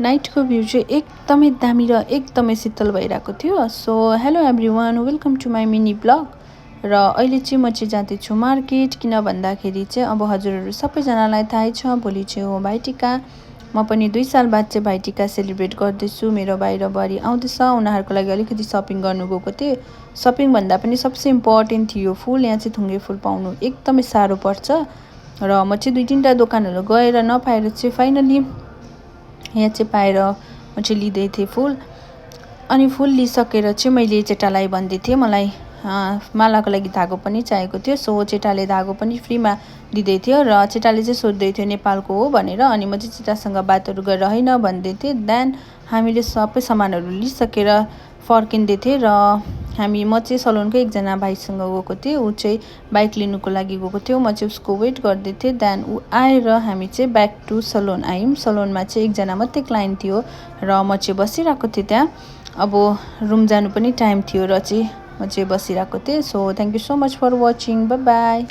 नाइटको view चाहिँ एकदमै दामी र एकदमै शीतल भइरहेको थियो। So hello everyone, welcome to my mini blog. र अहिले चाहिँ म चाहिँ जाँदैछु मार्केट। किन भन्दाखेरि चाहिँ अब हजुरहरू सबैजनालाई थाहै छ, भोलि चाहिँ हो भाइटिका। म पनि 2 साल बाद चाहिँ भाइटिका सेलिब्रेट गर्दैछु। मेरो भाइ र बुहारी आउँदैछ, उनीहरूको लागि अलिकति सपिङ गर्नु गएको थिएँ। सपिङ भन्दा पनि सबसे इम्पोर्टेन्ट थियो फुल। यहाँ चाहिँ थुङ्गे फुल पाउनु एकदमै साह्रो पर्छ र म चाहिँ 2-3टा दोकानहरू गएर नपाएर चाहिँ फाइनली यहाँ चाहिँ पाएर म चाहिँ लिँदै थिएँ फुल। अनि फुल लिइसकेर चाहिँ मैले चेटालाई भन्दै थिएँ मलाई मालाको लागि धागो पनि चाहिएको थियो। सो चेटाले धागो पनि फ्रीमा दिँदै थियो र चेटाले चाहिँ सोध्दै थियो नेपालको हो भनेर। अनि म चाहिँ चेटासँग बातहरू गरेर होइन भन्दै थिएँ। देन हामीले सबै सामानहरू लिइसकेर फर्किँदै थिएँ र म चाहिँ सलोनकै एकजना भाइसँग गएको थिएँ। ऊ चाहिँ बाइक लिनुको लागि गएको थियो, म चाहिँ उसको वेट गर्दै थिएँ। देन ऊ आएर हामी चाहिँ ब्याक टु सलोन आयौँ। सलोनमा चाहिँ एकजना मात्रै क्लाइन्ट थियो र म चाहिँ बसिरहेको थिएँ त्यहाँ। अब रुम जानु पनि टाइम थियो र चाहिँ म चाहिँ बसिरहेको थिएँ। So thank you so much for watching, bye by.